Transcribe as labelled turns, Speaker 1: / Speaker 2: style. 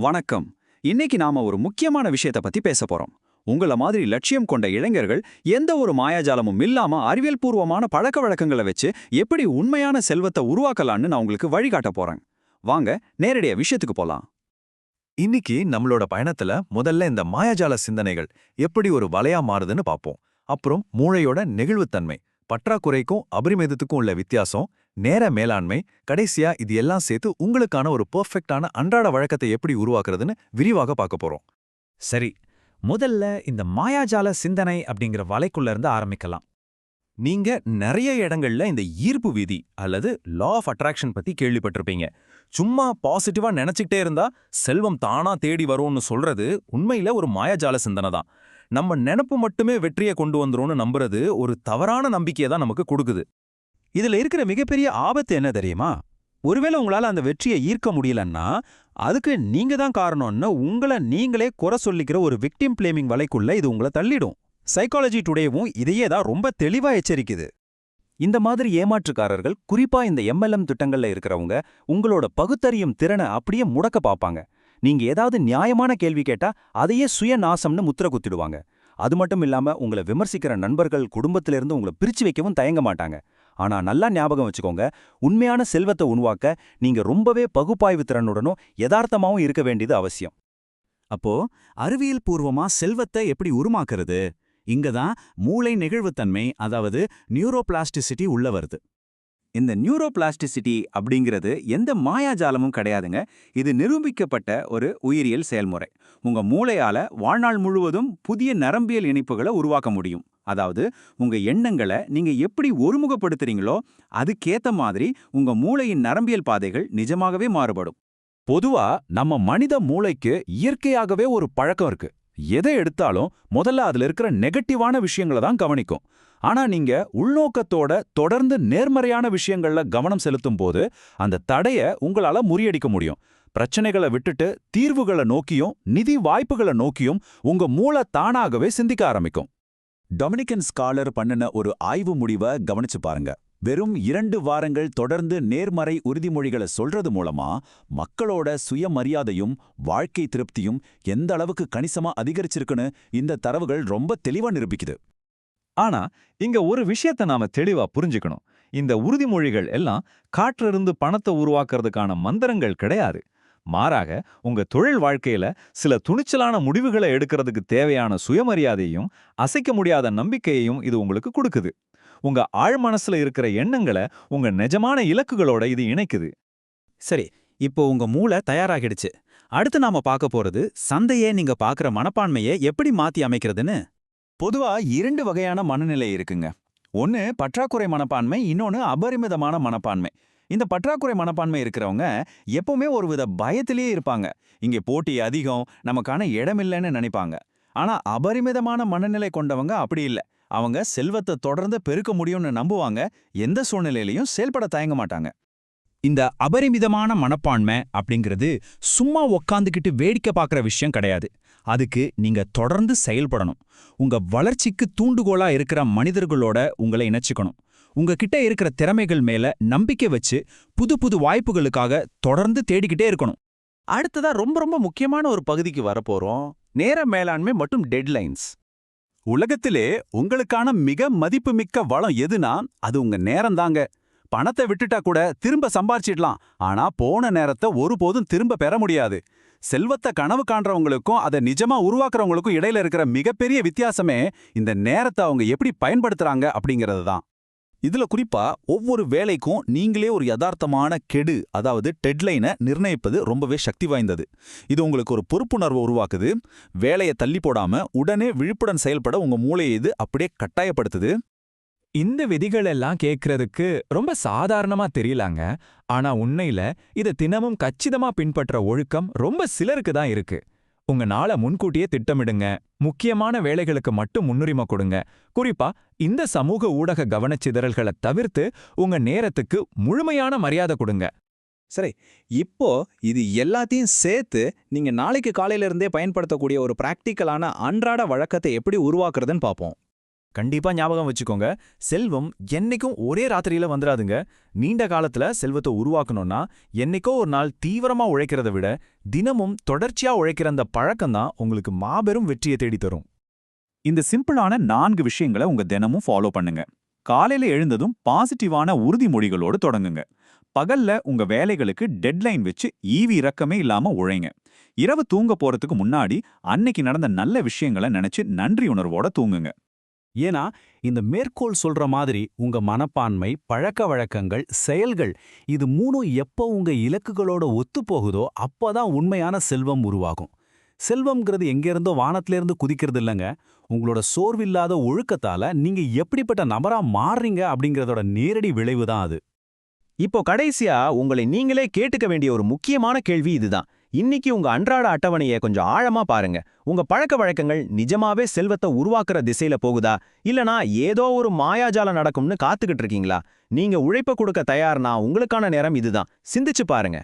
Speaker 1: வணக்கம். இன்னைக்கு நாம ஒரு முக்கியமான விஷயத்தை பத்தி பேச போறோம். உங்கள மாதிரி லட்சியம் கொண்ட இளைஞர்கள் எந்த ஒரு மாயாஜாலமும் இல்லாம அறிவியல் பூர்வமான பழக்க வழக்கங்களை வச்சு எப்படி உண்மையான செல்வத்தை உருவாக்கலாம்னு நான் உங்களுக்கு வழிகாட்ட போறேன். வாங்க நேரடியா விஷயத்துக்கு போலாம்.
Speaker 2: இன்னைக்கு நம்மளோட பயணத்துல முதல்ல இந்த மாயாஜால சிந்தனைகள் எப்படி ஒரு வலையா மாறுதுன்னு பார்ப்போம். அப்புறம் மூளையோட நெகிழ்வுத்தன்மை, பற்றாக்குறைக்கும் அபரிமிதத்துக்கும் உள்ள வித்தியாசம், நேர மேலாண்மை, கடைசியா இது எல்லாம் சேர்த்து உங்களுக்கான ஒரு பெர்ஃபெக்ட்டான அன்றாட வழக்கத்தை எப்படி உருவாக்குறதுன்னு விரிவாக பார்க்க போறோம்.
Speaker 3: சரி, முதல்ல இந்த மாயாஜால சிந்தனை அப்படிங்கிற வலைக்குள்ள இருந்து ஆரம்பிக்கலாம்.
Speaker 2: நீங்க நிறைய இடங்கள்ல இந்த ஈர்ப்பு விதி அல்லது லா ஆஃப் அட்ராக்ஷன் பத்தி கேள்விப்பட்டிருப்பீங்க. சும்மா பாசிட்டிவா நினைச்சுக்கிட்டே இருந்தா செல்வம் தானா தேடி வரும்னு சொல்றது உண்மையில ஒரு மாயாஜால சிந்தனை தான். நம்ம நினைப்பு மட்டுமே வெற்றியை கொண்டு வந்துரும்னு நம்புறது ஒரு தவறான நம்பிக்கையை தான் நமக்கு கொடுக்குது.
Speaker 3: இதுல இருக்கிற மிகப்பெரிய ஆபத்து என்ன தெரியுமா? ஒருவேளை உங்களால அந்த வெற்றியை ஈர்க்க முடியலன்னா அதுக்கு நீங்க தான் காரணம்னு உங்களை நீங்களே குறை சொல்லிக்கிற ஒரு விக்டிம் பிளேமிங் வலைக்குள்ள இது உங்களை தள்ளிடும். சைக்காலஜி டுடேவும் இதையே தான் ரொம்ப தெளிவா எச்சரிக்குது.
Speaker 2: இந்த மாதிரி ஏமாற்றுக்காரர்கள் குறிப்பா இந்த எம்எல்எம் திட்டங்கள்ல இருக்கிறவங்க உங்களோட பகுத்தறியும் திறனை அப்படியே முடக்க பார்ப்பாங்க. நீங்க ஏதாவது நியாயமான கேள்வி கேட்டா அதையே சுயநாசம்னு முத்திர குத்திடுவாங்க. அது மட்டும் இல்லாம உங்களை விமர்சிக்கிற நண்பர்கள் குடும்பத்திலிருந்து உங்களை பிரிச்சு வைக்கவும் தயங்க மாட்டாங்க. ஆனா நல்லா ஞாபகம் வச்சுக்கோங்க, உண்மையான செல்வத்தை உருவாக்க நீங்க ரொம்பவே பகுப்பாய்வு திறனுடனும் யதார்த்தமாவும் இருக்க வேண்டியது அவசியம்.
Speaker 3: அப்போ அறிவியல் பூர்வமா செல்வத்தை எப்படி உருமாக்குறது? இங்கதான் மூளை நெகிழ்வுத்தன்மை, அதாவது நியூரோபிளாஸ்டிசிட்டி உள்ள வருது.
Speaker 1: இந்த நியூரோபிளாஸ்டிசிட்டி அப்படிங்கிறது எந்த மாயாஜாலமும் கிடையாதுங்க. இது நிரூபிக்கப்பட்ட ஒரு உயிரியல் செயல்முறை. உங்க மூளையால வாழ்நாள் முழுவதும் புதிய நரம்பியல் இணைப்புகளை உருவாக்க முடியும். அதாவது உங்க எண்ணங்களை நீங்க எப்படி ஒருமுகப்படுத்துறீங்களோ அதுக்கேத்த மாதிரி உங்க மூளையின் நரம்பியல் பாதைகள் நிஜமாகவே மாறுபடும்.
Speaker 2: பொதுவா நம்ம மனித மூளைக்கு இயற்கையாகவே ஒரு பழக்கம் இருக்கு. எதை எடுத்தாலும் முதல்ல அதுல இருக்கிற நெகட்டிவான விஷயங்களை தான் கவனிக்கும். ஆனா நீங்க உள்நோக்கத்தோட தொடர்ந்து நேர்மறையான விஷயங்கள்ல கவனம் செலுத்தும் போது அந்த தடைய உங்களால முறியடிக்க முடியும். பிரச்சனைகளை விட்டுட்டு தீர்வுகளை நோக்கியும் நிதி வாய்ப்புகளை நோக்கியும் உங்க மூளை தானாகவே சிந்திக்க ஆரம்பிக்கும்.
Speaker 3: டொமினிக்கன் ஸ்காலர் பண்ணின ஒரு ஆய்வு முடிவை கவனிச்சு பாருங்க. வெறும் 2 வாரங்கள் தொடர்ந்து நேர்மறை உறுதிமொழிகளை சொல்றது மூலமா மக்களோட சுயமரியாதையும் வாழ்க்கை திருப்தியும் எந்த அளவுக்கு கணிசமா அதிகரிச்சிருக்குன்னு இந்த தரவுகள் ரொம்ப தெளிவா நிரூபிக்குது.
Speaker 2: ஆனா இங்க ஒரு விஷயத்த நாம தெளிவா புரிஞ்சுக்கணும். இந்த உறுதிமொழிகள் எல்லாம் காற்றிலிருந்து பணத்தை உருவாக்குறதுக்கான மந்திரங்கள் கிடையாது. மாறாக உங்க தொழில் வாழ்க்கையில சில துணிச்சலான முடிவுகளை எடுக்கிறதுக்கு தேவையான சுயமரியாதையும் அசைக்க முடியாத நம்பிக்கையையும் இது உங்களுக்கு கொடுக்குது. உங்க ஆழ்மனசுல இருக்கிற எண்ணங்களை உங்க நிஜமான இலக்குகளோட இது இணைக்குது.
Speaker 3: சரி, இப்போ உங்க மூளை தயாராகிடுச்சு. அடுத்து நாம பார்க்க போறது சந்தையே நீங்க பார்க்குற மனப்பான்மையை எப்படி மாத்தி அமைக்கிறதுன்னு.
Speaker 1: பொதுவா 2 வகையான மனநிலை இருக்குங்க. ஒன்னு பற்றாக்குறை மனப்பான்மை, இன்னொன்னு அபரிமிதமான மனப்பான்மை. இந்த பற்றாக்குறை மனப்பான்மை இருக்கிறவங்க எப்பவுமே ஒருவித பயத்திலேயே இருப்பாங்க. இங்கே போட்டி அதிகம், நமக்கான இடமில்லைன்னு நினைப்பாங்க. ஆனா அபரிமிதமான மனநிலை கொண்டவங்க அப்படி இல்லை. அவங்க செல்வத்தை தொடர்ந்து பெருக்க முடியும்னு நம்புவாங்க. எந்த சூழ்நிலையிலையும் செயல்பட தயங்க மாட்டாங்க.
Speaker 3: இந்த அபரிமிதமான மனப்பான்மை அப்படிங்கிறது சும்மா உக்காந்துக்கிட்டு வேடிக்கை பார்க்குற விஷயம் கிடையாது. அதுக்கு நீங்க தொடர்ந்து செயல்படணும். உங்க வளர்ச்சிக்கு தூண்டுகோலா இருக்கிற மனிதர்களோட உங்களை இணைச்சிக்கணும். உங்ககிட்ட இருக்கிற திறமைகள் மேல நம்பிக்கை வச்சு புது புது வாய்ப்புகளுக்காக தொடர்ந்து தேடிக்கிட்டே இருக்கணும்.
Speaker 1: அடுத்ததா ரொம்ப ரொம்ப முக்கியமான ஒரு பகுதிக்கு வரப்போறோம். நேர மேலாண்மை மற்றும் டெட்லைன்ஸ். உலகத்திலே உங்களுக்கான மிக மதிப்புமிக்க வளம் எதுனா அது உங்க நேரம்தாங்க. பணத்தை விட்டுட்டா கூட திரும்ப சம்பாரிச்சிடலாம், ஆனா போன நேரத்தை ஒருபோதும் திரும்ப பெற முடியாது. செல்வத்தை கனவு காண்றவங்களுக்கும் அதை நிஜமா உருவாக்குறவங்களுக்கும் இடையில இருக்கிற மிகப்பெரிய வித்தியாசமே இந்த நேரத்தை அவங்க எப்படி பயன்படுத்துறாங்க அப்படிங்கிறது தான். இதுல குறிப்பா ஒவ்வொரு வேலைக்கும் நீங்களே ஒரு யதார்த்தமான கெடு, அதாவது டெட்லைனை நிர்ணயிப்பது ரொம்பவே சக்தி வாய்ந்தது. இது உங்களுக்கு ஒரு பொறுப்புணர்வை உருவாக்குது. வேலையை தள்ளி போடாம உடனே விழிப்புடன் செயல்பட உங்க மூளையை இது அப்படியே கட்டாயப்படுத்துது.
Speaker 4: இந்த விதிகள் எல்லாம் கேட்கறதுக்கு ரொம்ப சாதாரணமா தெரியலாங்க. ஆனா உண்மையில இதை தினமும் கச்சிதமா பின்பற்ற ஒழுக்கம் ரொம்ப சிலருக்கு தான் இருக்கு. உங்க நாளை முன்கூட்டியே திட்டமிடுங்க. முக்கியமான வேலைகளுக்கு மட்டும் முன்னுரிமை கொடுங்க. குறிப்பா இந்த சமூக ஊடக கவனச்சிதறல்களை தவிர்த்து உங்க நேரத்துக்கு முழுமையான மரியாதை கொடுங்க.
Speaker 3: சரி, இப்போ இது எல்லாத்தையும் சேர்த்து நீங்க நாளைக்கு காலையில இருந்தே பயன்படுத்தக்கூடிய ஒரு பிராக்டிக்கலான அன்றாட வழக்கத்தை எப்படி உருவாக்குறதுன்னு பார்ப்போம்.
Speaker 2: கண்டிப்பா ஞாபகம் வச்சுக்கோங்க, செல்வம் என்னைக்கும் ஒரே ராத்திரியில வந்துராதுங்க. நீண்ட காலத்துல செல்வத்தை உருவாக்கணும்னா என்னைக்கோ ஒரு நாள் தீவிரமா உழைக்கிறத விட தினமும் தொடர்ச்சியா உழைக்கிற அந்த பழக்கம் தான் உங்களுக்கு மாபெரும் வெற்றியை தேடி தரும்.
Speaker 3: இந்த சிம்பிளான 4 விஷயங்களை உங்க தினமும் ஃபாலோ பண்ணுங்க. காலையில எழுந்ததும் பாசிட்டிவான உறுதிமொழிகளோடு தொடங்குங்க. பகல்ல உங்க வேலைகளுக்கு டெட்லைன் வச்சு ஈவி இறக்கமே இல்லாம உழைங்க. இரவு தூங்க போறதுக்கு முன்னாடி அன்னைக்கு நடந்த நல்ல விஷயங்களை நினைச்சு நன்றி உணர்வோட தூங்குங்க.
Speaker 1: ஏன்னா இந்த மேற்கோள் சொல்ற மாதிரி உங்க மனப்பான்மை, பழக்க வழக்கங்கள், செயல்கள் இது மூணும் எப்போ உங்க இலக்குகளோட ஒத்து போகுதோ அப்பதான் உண்மையான செல்வம் உருவாகும். செல்வம்ங்கிறது எங்கேருந்தோ வானத்திலேருந்து குதிக்கிறது இல்லைங்க. உங்களோட சோர்வில்லாத ஒழுக்கத்தால நீங்க எப்படிப்பட்ட நபரா மாறுறீங்க அப்படிங்கிறதோட நேரடி விளைவு தான் அது.
Speaker 2: இப்போ கடைசியா உங்களை நீங்களே கேட்டுக்க வேண்டிய ஒரு முக்கியமான கேள்வி இதுதான். இன்னைக்கு உங்க அன்றாட அட்டவணையை கொஞ்சம் ஆழமா பாருங்க. உங்க பழக்க வழக்கங்கள் நிஜமாவே செல்வத்தை உருவாக்குற திசையில போகுதா, இல்லனா ஏதோ ஒரு மாயாஜாலம் நடக்கும்னு காத்துக்கிட்டு இருக்கீங்களா? நீங்க உழைப்ப கொடுக்க தயார்னா உங்களுக்கான நேரம் இதுதான். சிந்திச்சு பாருங்க.